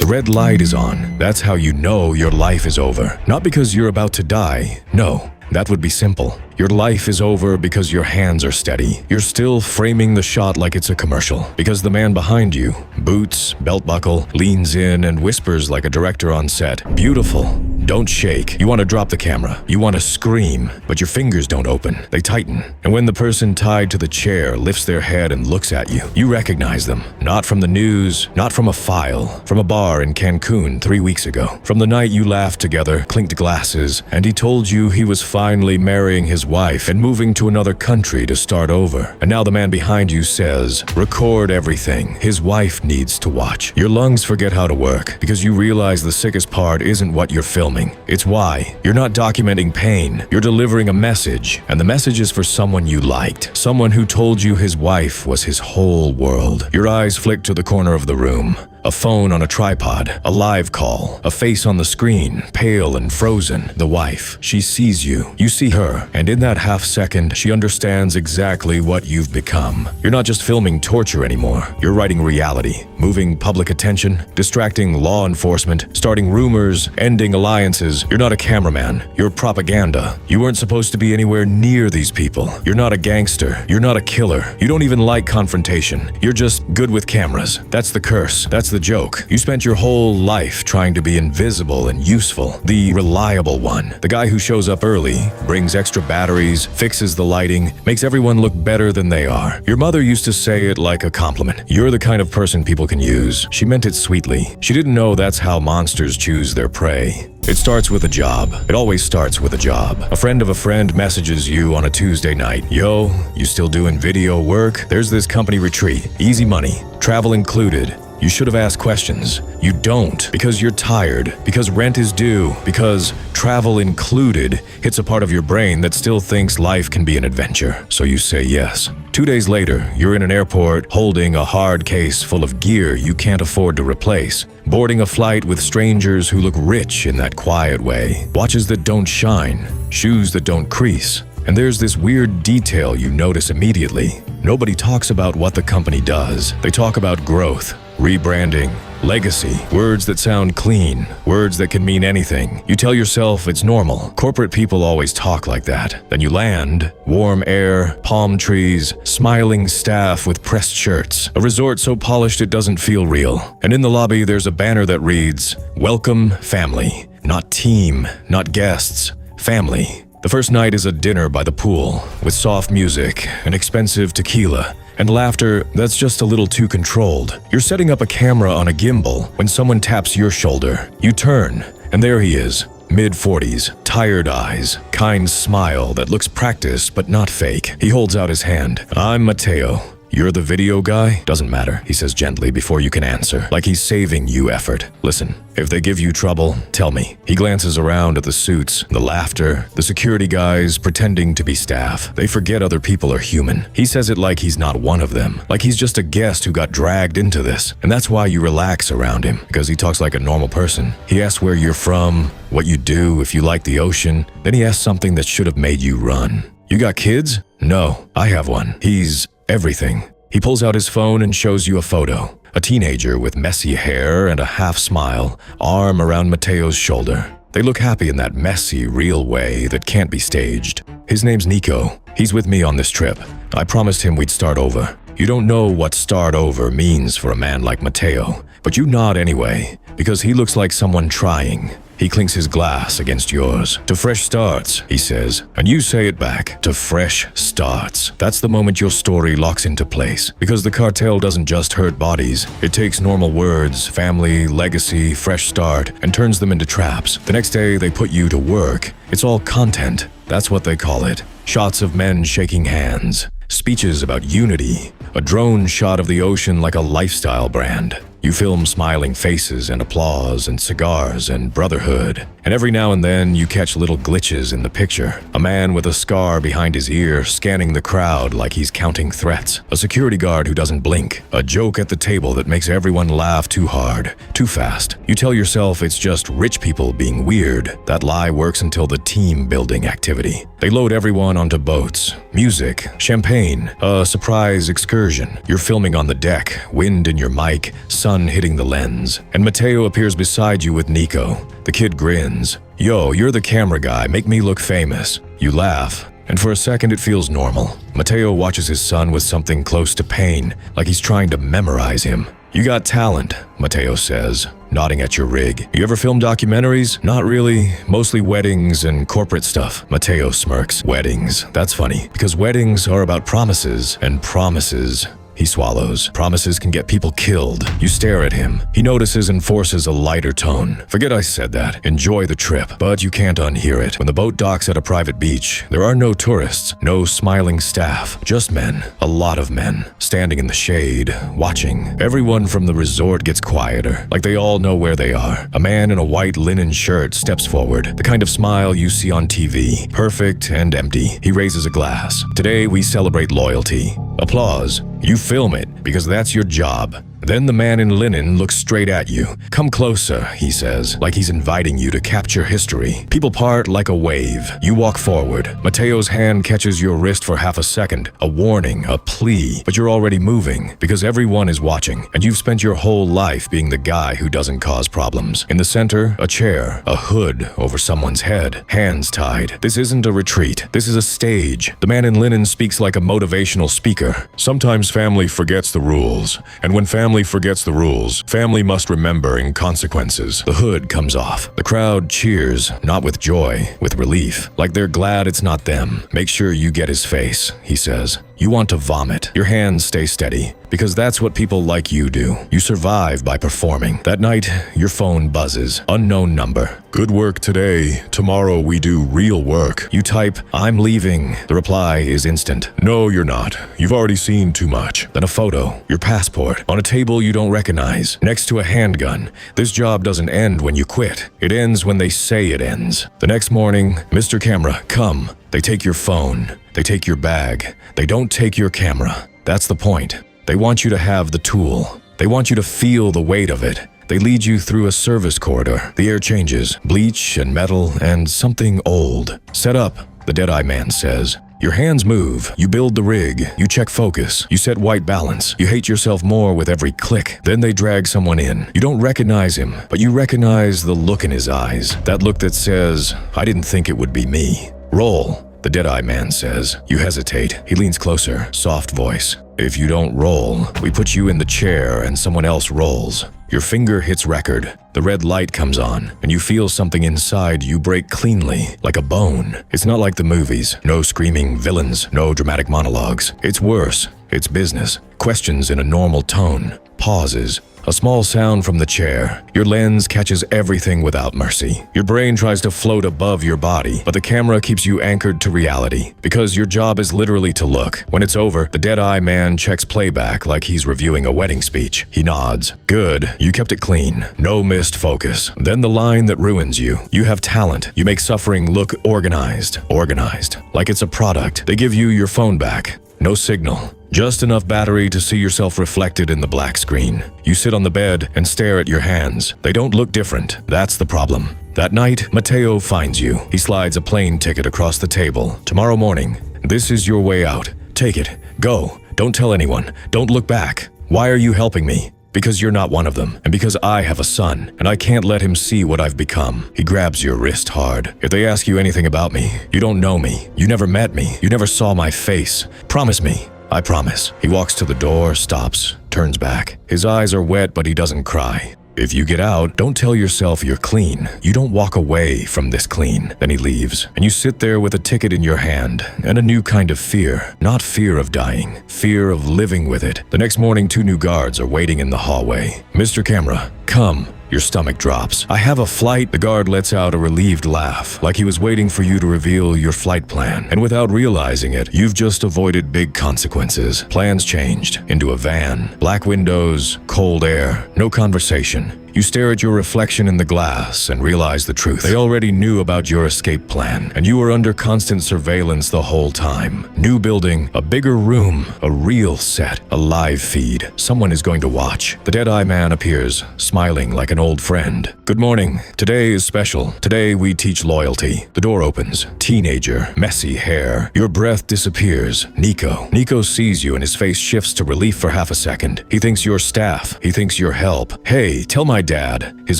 red light is on. That's how you know your life is over. Not because you're about to die. No, that would be simple. Your life is over because your hands are steady. You're still framing the shot like it's a commercial. Because the man behind you, boots, belt buckle, leans in and whispers like a director on set. Beautiful. Don't shake. You want to drop the camera. You want to scream, but your fingers don't open. They tighten. And when the person tied to the chair lifts their head and looks at you, you recognize them. Not from the news, not from a file, from a bar in Cancun 3 weeks ago. From the night you laughed together, clinked glasses, and he told you he was finally marrying his wife and moving to another country to start over. And now the man behind you says, record everything. His wife needs to watch. Your lungs forget how to work because you realize the sickest part isn't what you're filming. It's why. You're not documenting pain. You're delivering a message. And the message is for someone you liked. Someone who told you his wife was his whole world. Your eyes flick to the corner of the room. A phone on a tripod, a live call, a face on the screen, pale and frozen. The wife. She sees you. You see her. And in that half second, she understands exactly what you've become. You're not just filming torture anymore. You're writing reality, moving public attention, distracting law enforcement, starting rumors, ending alliances. You're not a cameraman. You're propaganda. You weren't supposed to be anywhere near these people. You're not a gangster. You're not a killer. You don't even like confrontation. You're just good with cameras. That's the curse. That's the joke. You spent your whole life trying to be invisible and useful, the reliable one, the guy who shows up early, brings extra batteries, fixes the lighting, makes everyone look better than they are. Your mother used to say it like a compliment. You're the kind of person people can use. She meant it sweetly. She didn't know that's how monsters choose their prey. It starts with a job. It always starts with a job. A friend of a friend messages you on a Tuesday night. Yo, you still doing video work? There's this company retreat. Easy money. Travel included. You should have asked questions. You don't, because you're tired, because rent is due, because travel included hits a part of your brain that still thinks life can be an adventure. So you say yes. 2 days later, you're in an airport holding a hard case full of gear you can't afford to replace, boarding a flight with strangers who look rich in that quiet way, watches that don't shine, shoes that don't crease. And there's this weird detail you notice immediately. Nobody talks about what the company does. They talk about growth, rebranding, legacy, words that sound clean, words that can mean anything. You tell yourself it's normal. Corporate people always talk like that. Then you land, warm air, palm trees, smiling staff with pressed shirts, a resort so polished it doesn't feel real. And in the lobby there's a banner that reads, "Welcome family." Not team, not guests, family. The first night is a dinner by the pool, with soft music, and expensive tequila, and laughter that's just a little too controlled. You're setting up a camera on a gimbal when someone taps your shoulder. You turn, and there he is, mid-40s, tired eyes, kind smile that looks practiced but not fake. He holds out his hand. "I'm Mateo. You're the video guy? Doesn't matter," he says gently before you can answer, like he's saving you effort. "Listen, if they give you trouble, tell me." He glances around at the suits, the laughter, the security guys pretending to be staff. They forget other people are human. He says it like he's not one of them, like he's just a guest who got dragged into this. And that's why you relax around him, because he talks like a normal person. He asks where you're from, what you do, if you like the ocean. Then he asks something that should have made you run. "You got kids?" "No, I have one. He's everything." He pulls out his phone and shows you a photo. A teenager with messy hair and a half smile, arm around Mateo's shoulder. They look happy in that messy, real way that can't be staged. His name's Nico. He's with me on this trip. I promised him we'd start over. You don't know what start over means for a man like Mateo, but you nod anyway, because he looks like someone trying. He clinks his glass against yours. "To fresh starts," he says, and you say it back. "To fresh starts." That's the moment your story locks into place, because the cartel doesn't just hurt bodies. It takes normal words, family, legacy, fresh start, and turns them into traps. The next day, they put you to work. It's all content. That's what they call it. Shots of men shaking hands. Speeches about unity. A drone shot of the ocean like a lifestyle brand. You film smiling faces and applause and cigars and brotherhood. and every now and then you catch little glitches in the picture. A man with a scar behind his ear scanning the crowd like he's counting threats. A security guard who doesn't blink. A joke at the table that makes everyone laugh too hard, too fast. You tell yourself it's just rich people being weird. That lie works until the team-building activity. They load everyone onto boats. Music, champagne, a surprise excursion. You're filming on the deck, wind in your mic, sun hitting the lens. And Mateo appears beside you with Nico. The kid grins. Yo, you're the camera guy, make me look famous. You laugh, and for a second it feels normal. Mateo watches his son with something close to pain, like he's trying to memorize him. You got talent, Mateo says, nodding at your rig. You ever film documentaries? Not really, mostly weddings and corporate stuff. Mateo smirks. Weddings, that's funny, because weddings are about promises, and promises. He swallows. Promises can get people killed. You stare at him. He notices and forces a lighter tone. Forget I said that. Enjoy the trip. But you can't unhear it. When the boat docks at a private beach, there are no tourists, no smiling staff, just men, a lot of men, standing in the shade, watching. Everyone from the resort gets quieter, like they all know where they are. A man in a white linen shirt steps forward, the kind of smile you see on TV, perfect and empty. He raises a glass. Today we celebrate loyalty. Applause. You film it, because that's your job. Then the man in linen looks straight at you. Come closer, he says, like he's inviting you to capture history. People part like a wave. You walk forward. Mateo's hand catches your wrist for half a second. A warning, a plea. But you're already moving, because everyone is watching, and you've spent your whole life being the guy who doesn't cause problems. In the center, a chair, a hood over someone's head, hands tied. This isn't a retreat. This is a stage. The man in linen speaks like a motivational speaker. Sometimes family forgets the rules, and when family forgets the rules, family must remember in consequences. The hood comes off. The crowd cheers, not with joy, with relief, like they're glad it's not them. Make sure you get his face, he says. You want to vomit. Your hands stay steady, because that's what people like you do. You survive by performing. That night, your phone buzzes. Unknown number. Good work today. Tomorrow we do real work. You type, I'm leaving. The reply is instant. No, you're not. You've already seen too much. Then a photo. Your passport. On a table you don't recognize. Next to a handgun. This job doesn't end when you quit. It ends when they say it ends. The next morning, Mr. Camera, come. They take your phone. They take your bag. They don't take your camera. That's the point. They want you to have the tool. They want you to feel the weight of it. They lead you through a service corridor. The air changes. Bleach and metal and something old. Set up, the Deadeye man says. Your hands move. You build the rig. You check focus. You set white balance. You hate yourself more with every click. Then they drag someone in. You don't recognize him, but you recognize the look in his eyes. That look that says, I didn't think it would be me. Roll, the Deadeye man says. You hesitate. He leans closer, soft voice. If you don't roll, we put you in the chair and someone else rolls. Your finger hits record. The red light comes on, and you feel something inside you break cleanly, like a bone. It's not like the movies. No screaming villains, no dramatic monologues. It's worse. It's business. Questions in a normal tone. Pauses. A small sound from the chair. Your lens catches everything without mercy. Your brain tries to float above your body, but the camera keeps you anchored to reality, because your job is literally to look. When it's over, the Deadeye man checks playback like he's reviewing a wedding speech. He nods. Good, you kept it clean. No missed focus. Then the line that ruins you. You have talent. You make suffering look organized. Organized. Like it's a product. They give you your phone back. No signal. Just enough battery to see yourself reflected in the black screen. You sit on the bed and stare at your hands. They don't look different. That's the problem. That night, Mateo finds you. He slides a plane ticket across the table. Tomorrow morning, this is your way out. Take it. Go. Don't tell anyone. Don't look back. Why are you helping me? Because you're not one of them, and because I have a son, and I can't let him see what I've become. He grabs your wrist hard. If they ask you anything about me, you don't know me. You never met me. You never saw my face. Promise me. I promise. He walks to the door, stops, turns back. His eyes are wet, but he doesn't cry. If you get out, don't tell yourself you're clean. You don't walk away from this clean. Then he leaves, and you sit there with a ticket in your hand, and a new kind of fear. Not fear of dying, fear of living with it. The next morning, 2 new guards are waiting in the hallway. Mr. Camera, come. Your stomach drops. I have a flight. The guard lets out a relieved laugh, like he was waiting for you to reveal your flight plan. And without realizing it, you've just avoided big consequences. Plans changed into a van. Black windows, cold air, no conversation. You stare at your reflection in the glass and realize the truth. They already knew about your escape plan, and you were under constant surveillance the whole time. New building, a bigger room, a real set, a live feed. Someone is going to watch. The Deadeye Man appears, smiling like an old friend. Good morning. Today is special. Today we teach loyalty. The door opens. Teenager, messy hair. Your breath disappears. Nico. Nico sees you and his face shifts to relief for half a second. He thinks you're staff. He thinks you're help. Hey, tell my dad. His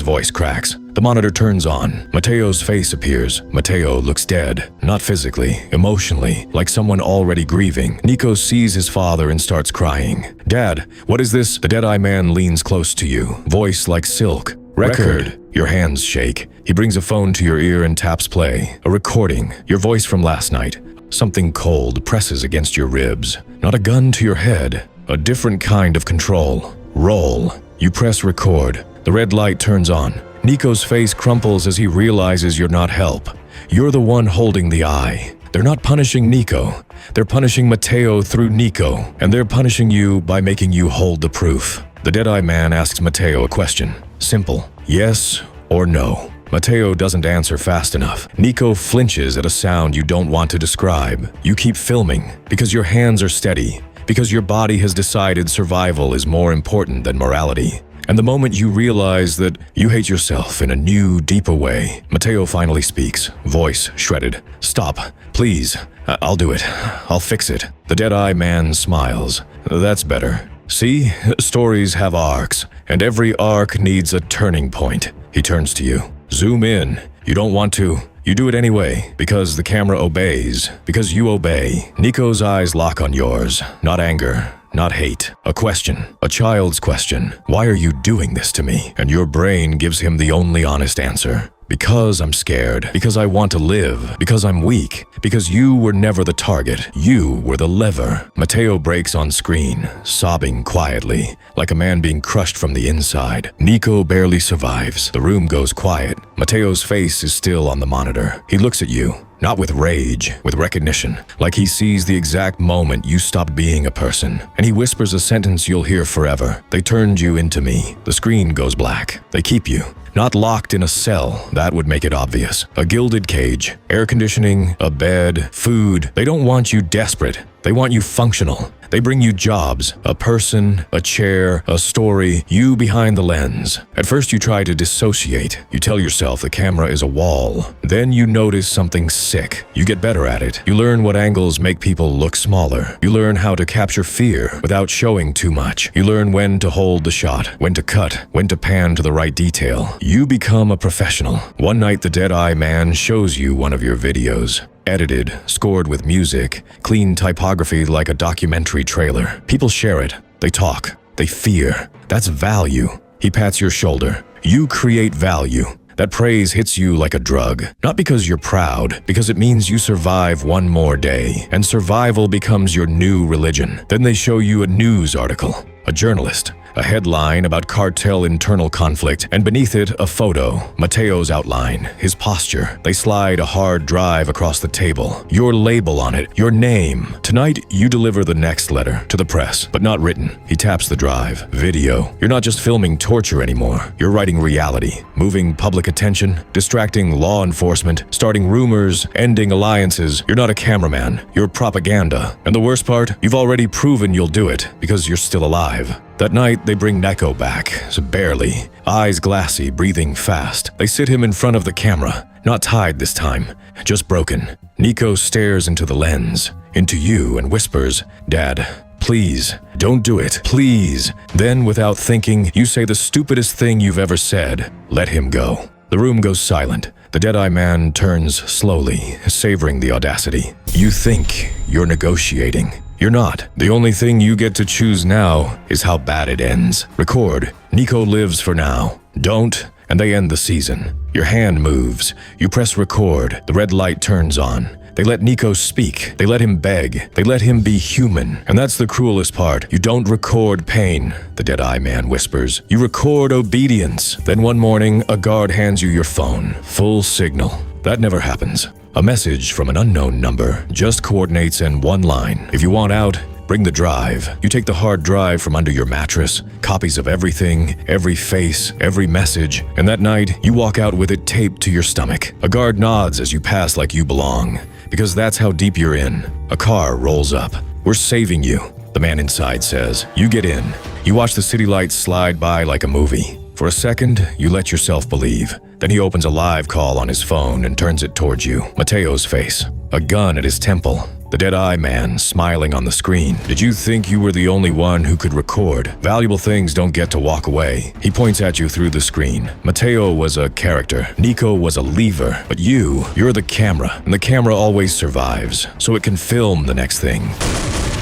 voice cracks. The monitor turns on. Mateo's face appears. Mateo looks dead. Not physically, emotionally, like someone already grieving. Nico sees his father and starts crying. Dad, what is this? The Deadeye Man leans close to you. Voice like silk. Record. Your hands shake. He brings a phone to your ear and taps play. A recording. Your voice from last night. Something cold presses against your ribs. Not a gun to your head. A different kind of control. Roll. You press record. The red light turns on. Nico's face crumples as he realizes you're not help. You're the one holding the eye. They're not punishing Nico. They're punishing Mateo through Nico, and they're punishing you by making you hold the proof. The Deadeye Man asks Mateo a question. Simple. Yes or no. Mateo doesn't answer fast enough. Nico flinches at a sound you don't want to describe. You keep filming because your hands are steady, because your body has decided survival is more important than morality. And the moment you realize that you hate yourself in a new, deeper way, Mateo finally speaks, voice shredded. Stop, please. I'll do it. I'll fix it. The Deadeye Man smiles. That's better. See, stories have arcs, and every arc needs a turning point. He turns to you. Zoom in. You don't want to. You do it anyway, because the camera obeys, because you obey. Nico's eyes lock on yours. Not anger, not hate. A question, a child's question. Why are you doing this to me? And your brain gives him the only honest answer. Because I'm scared, because I want to live, because I'm weak, because you were never the target, you were the lever. Mateo breaks on screen, sobbing quietly, like a man being crushed from the inside. Nico barely survives. The room goes quiet. Mateo's face is still on the monitor. He looks at you, not with rage, with recognition, like he sees the exact moment you stopped being a person. And he whispers a sentence you'll hear forever. They turned you into me. The screen goes black. They keep you. Not locked in a cell, that would make it obvious. A gilded cage, air conditioning, a bed, food. They don't want you desperate. They want you functional. They bring you jobs, a person, a chair, a story, you behind the lens. At first you try to dissociate. You tell yourself the camera is a wall. Then you notice something sick. You get better at it. You learn what angles make people look smaller. You learn how to capture fear without showing too much. You learn when to hold the shot, when to cut, when to pan to the right detail. You become a professional. One night the Deadeye Man shows you one of your videos. Edited, scored with music, clean typography like a documentary trailer. People share it. They talk. They fear. That's value. He pats your shoulder. You create value. That praise hits you like a drug. Not because you're proud, because it means you survive one more day. And survival becomes your new religion. Then they show you a news article. A journalist. A headline about Cartel internal conflict, and beneath it, a photo, Mateo's outline, his posture. They slide a hard drive across the table, your label on it, your name. Tonight, you deliver the next letter to the press, but not written. He taps the drive. Video. You're not just filming torture anymore. You're writing reality, moving public attention, distracting law enforcement, starting rumors, ending alliances. You're not a cameraman. You're propaganda. And the worst part, you've already proven you'll do it, because you're still alive. That night, they bring Nico back, so barely. Eyes glassy, breathing fast. They sit him in front of the camera, not tied this time, just broken. Nico stares into the lens, into you, and whispers, "Dad, please, don't do it, please." Then, without thinking, you say the stupidest thing you've ever said. Let him go. The room goes silent. The Deadeye Man turns slowly, savoring the audacity. You think you're negotiating. You're not. The only thing you get to choose now is how bad it ends. Record. Nico lives for now. Don't, and they end the season. Your hand moves. You press record. The red light turns on. They let Nico speak. They let him beg. They let him be human. And that's the cruelest part. You don't record pain, the Deadeye Man whispers. You record obedience. Then one morning, a guard hands you your phone. Full signal. That never happens. A message from an unknown number just coordinates in one line. If you want out, Bring the drive. You take the hard drive from under your mattress, copies of everything, every face, every message, and that night, you walk out with it taped to your stomach. A guard nods as you pass like you belong, because that's how deep you're in. A car rolls up. "We're saving you," the man inside says. You get in. You watch the city lights slide by like a movie. For a second, you let yourself believe. Then he opens a live call on his phone and turns it towards you. Mateo's face. A gun at his temple. The dead-eye man smiling on the screen. Did you think you were the only one who could record? Valuable things don't get to walk away. He points at you through the screen. Mateo was a character. Nico was a lever. But you're the camera. And the camera always survives, so it can film the next thing.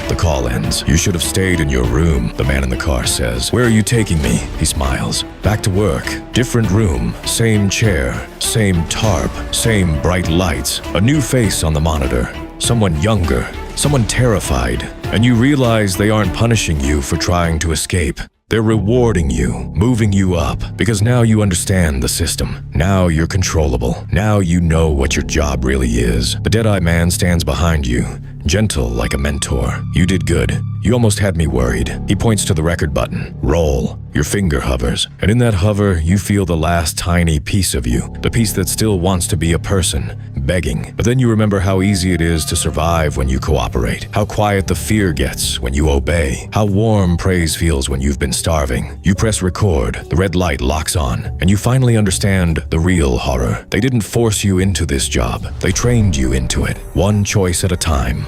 The call ends. "You should have stayed in your room," the man in the car says. "Where are you taking me?" He smiles. "Back to work. Different room, same chair, same tarp, same bright lights. A new face on the monitor. Someone younger, someone terrified. And you realize they aren't punishing you for trying to escape. They're rewarding you, moving you up, because now you understand the system. Now you're controllable. Now you know what your job really is." The dead-eye man stands behind you, gentle like a mentor. "You did good. You almost had me worried." He points to the record button. "Roll." Your finger hovers, and in that hover, you feel the last tiny piece of you, the piece that still wants to be a person, begging. But then you remember how easy it is to survive when you cooperate, how quiet the fear gets when you obey, how warm praise feels when you've been starving. You press record, the red light locks on, and you finally understand the real horror. They didn't force you into this job. They trained you into it, one choice at a time,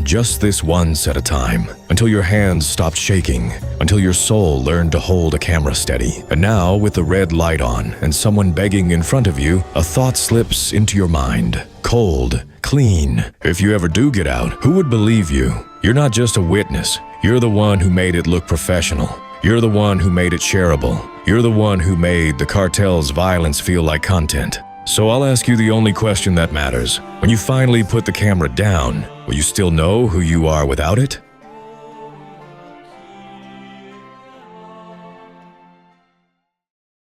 just this once at a time, until your hands stopped shaking, until your soul learned to hold a camera steady. And now, with the red light on and someone begging in front of you, a thought slips into your mind. Cold, clean. If you ever do get out, who would believe you? You're not just a witness. You're the one who made it look professional. You're the one who made it shareable. You're the one who made the cartel's violence feel like content. So I'll ask you the only question that matters. When you finally put the camera down, will you still know who you are without it?